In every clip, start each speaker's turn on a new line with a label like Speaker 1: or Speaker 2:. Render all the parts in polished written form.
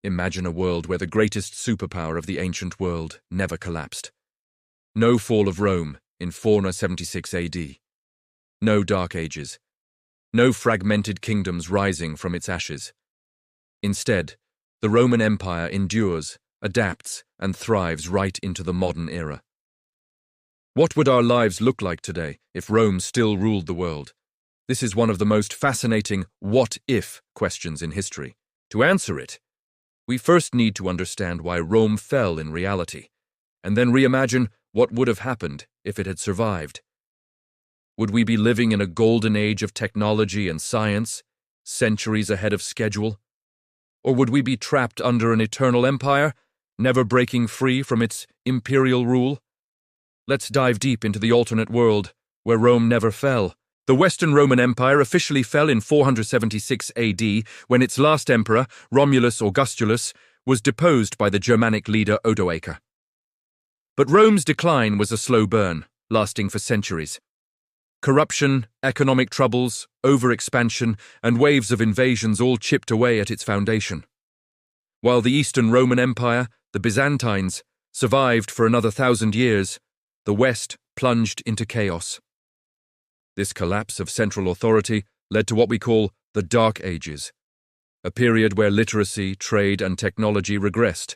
Speaker 1: Imagine a world where the greatest superpower of the ancient world never collapsed. No fall of Rome in 476 AD. No Dark Ages. No fragmented kingdoms rising from its ashes. Instead, the Roman Empire endures, adapts, and thrives right into the modern era. What would our lives look like today if Rome still ruled the world? This is one of the most fascinating what-if questions in history. To answer it, we first need to understand why Rome fell in reality, and then reimagine what would have happened if it had survived. Would we be living in a golden age of technology and science, centuries ahead of schedule? Or would we be trapped under an eternal empire, never breaking free from its imperial rule? Let's dive deep into the alternate world, where Rome never fell. The Western Roman Empire officially fell in 476 AD when its last emperor, Romulus Augustulus, was deposed by the Germanic leader Odoacer. But Rome's decline was a slow burn, lasting for centuries. Corruption, economic troubles, overexpansion, and waves of invasions all chipped away at its foundation. While the Eastern Roman Empire, the Byzantines, survived for another 1,000 years, the West plunged into chaos. This collapse of central authority led to what we call the Dark Ages, a period where literacy, trade, and technology regressed.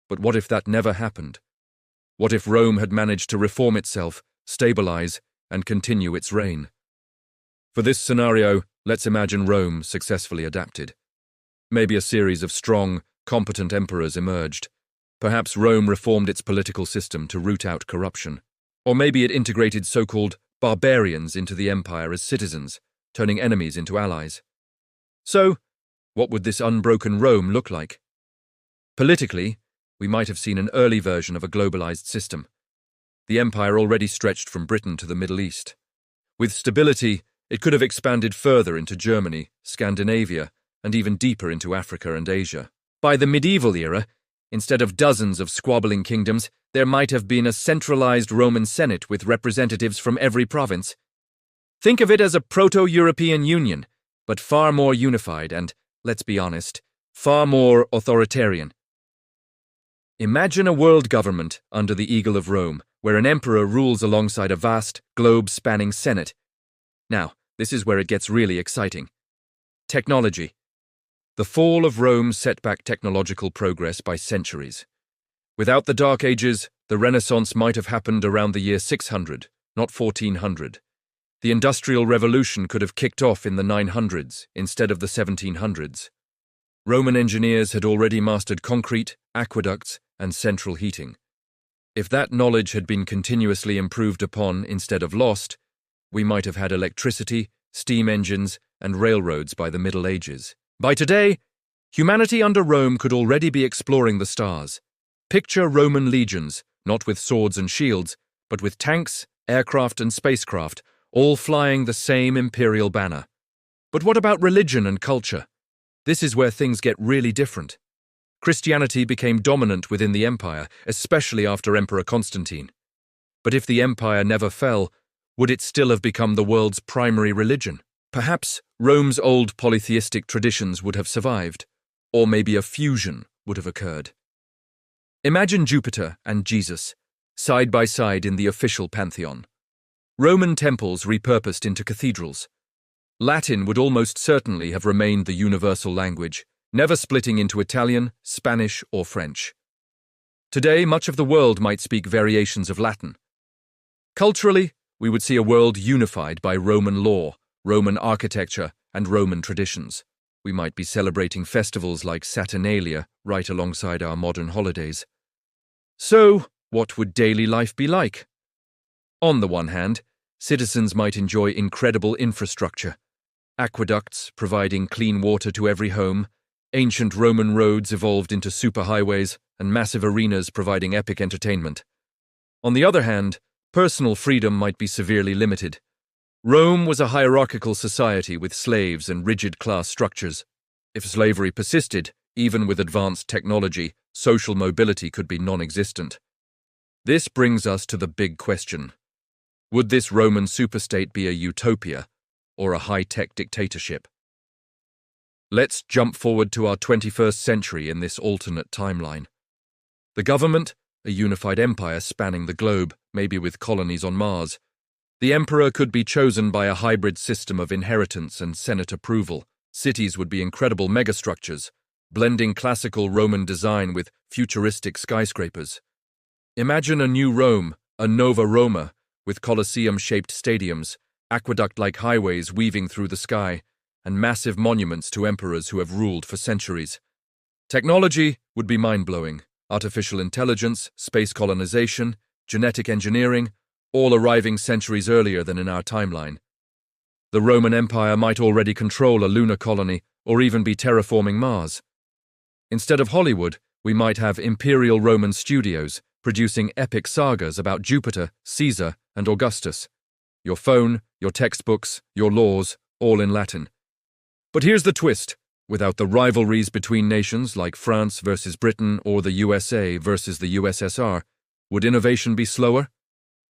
Speaker 1: But what if that never happened? What if Rome had managed to reform itself, stabilize, and continue its reign? For this scenario, let's imagine Rome successfully adapted. Maybe a series of strong, competent emperors emerged. Perhaps Rome reformed its political system to root out corruption. Or maybe it integrated so-called barbarians into the empire as citizens, turning enemies into allies. So, what would this unbroken Rome look like? Politically, we might have seen an early version of a globalized system. The empire already stretched from Britain to the Middle East. With stability, it could have expanded further into Germany, Scandinavia, and even deeper into Africa and Asia. By the medieval era, instead of dozens of squabbling kingdoms, there might have been a centralized Roman Senate with representatives from every province. Think of it as a proto-European Union, but far more unified and, let's be honest, far more authoritarian. Imagine a world government under the Eagle of Rome, where an emperor rules alongside a vast, globe-spanning Senate. Now, this is where it gets really exciting. Technology. The fall of Rome set back technological progress by centuries. Without the Dark Ages, the Renaissance might have happened around the year 600, not 1400. The Industrial Revolution could have kicked off in the 900s instead of the 1700s. Roman engineers had already mastered concrete, aqueducts, and central heating. If that knowledge had been continuously improved upon instead of lost, we might have had electricity, steam engines, and railroads by the Middle Ages. By today, humanity under Rome could already be exploring the stars. Picture Roman legions, not with swords and shields, but with tanks, aircraft, and spacecraft, all flying the same imperial banner. But what about religion and culture? This is where things get really different. Christianity became dominant within the empire, especially after Emperor Constantine. But if the empire never fell, would it still have become the world's primary religion? Perhaps Rome's old polytheistic traditions would have survived, or maybe a fusion would have occurred. Imagine Jupiter and Jesus, side by side in the official pantheon. Roman temples repurposed into cathedrals. Latin would almost certainly have remained the universal language, never splitting into Italian, Spanish, or French. Today, much of the world might speak variations of Latin. Culturally, we would see a world unified by Roman law, Roman architecture, and Roman traditions. We might be celebrating festivals like Saturnalia right alongside our modern holidays. So, what would daily life be like? On the one hand, citizens might enjoy incredible infrastructure. Aqueducts providing clean water to every home, ancient Roman roads evolved into superhighways, and massive arenas providing epic entertainment. On the other hand, personal freedom might be severely limited. Rome was a hierarchical society with slaves and rigid class structures. If slavery persisted, even with advanced technology, social mobility could be non-existent. This brings us to the big question. Would this Roman superstate be a utopia or a high-tech dictatorship? Let's jump forward to our 21st century in this alternate timeline. The government, a unified empire spanning the globe, maybe with colonies on Mars. The emperor could be chosen by a hybrid system of inheritance and Senate approval. Cities would be incredible megastructures, blending classical Roman design with futuristic skyscrapers. Imagine a new Rome, a Nova Roma, with Colosseum-shaped stadiums, aqueduct-like highways weaving through the sky, and massive monuments to emperors who have ruled for centuries. Technology would be mind-blowing. Artificial intelligence, space colonization, genetic engineering, all arriving centuries earlier than in our timeline. The Roman Empire might already control a lunar colony or even be terraforming Mars. Instead of Hollywood, we might have Imperial Roman studios producing epic sagas about Jupiter, Caesar, and Augustus. Your phone, your textbooks, your laws, all in Latin. But here's the twist. Without the rivalries between nations like France versus Britain or the USA versus the USSR, would innovation be slower?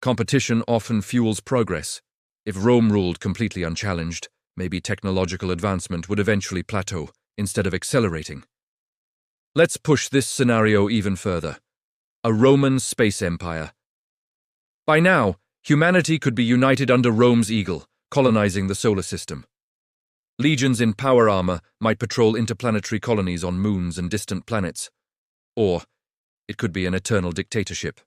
Speaker 1: Competition often fuels progress. If Rome ruled completely unchallenged, maybe technological advancement would eventually plateau instead of accelerating. Let's push this scenario even further. A Roman space empire. By now, humanity could be united under Rome's eagle, colonizing the solar system. Legions in power armor might patrol interplanetary colonies on moons and distant planets. Or it could be an eternal dictatorship.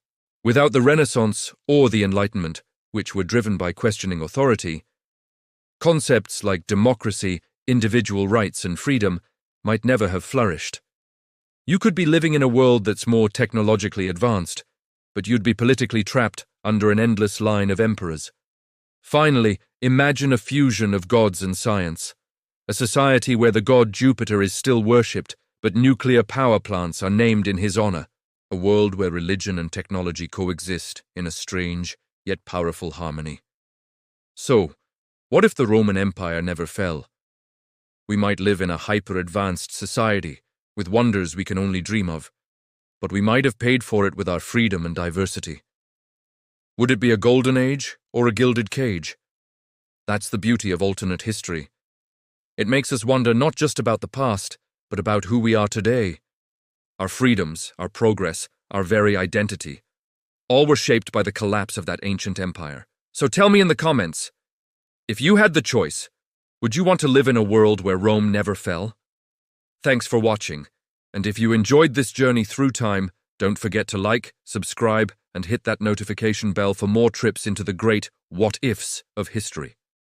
Speaker 1: Without the Renaissance or the Enlightenment, which were driven by questioning authority, concepts like democracy, individual rights, and freedom might never have flourished. You could be living in a world that's more technologically advanced, but you'd be politically trapped under an endless line of emperors. Finally, imagine a fusion of gods and science. A society where the god Jupiter is still worshipped, but nuclear power plants are named in his honor. A world where religion and technology coexist in a strange, yet powerful harmony. So, what if the Roman Empire never fell? We might live in a hyper-advanced society, with wonders we can only dream of, but we might have paid for it with our freedom and diversity. Would it be a golden age or a gilded cage? That's the beauty of alternate history. It makes us wonder not just about the past, but about who we are today. Our freedoms, our progress, our very identity, all were shaped by the collapse of that ancient empire. So tell me in the comments, if you had the choice, would you want to live in a world where Rome never fell? Thanks for watching, and if you enjoyed this journey through time, don't forget to like, subscribe, and hit that notification bell for more trips into the great what-ifs of history.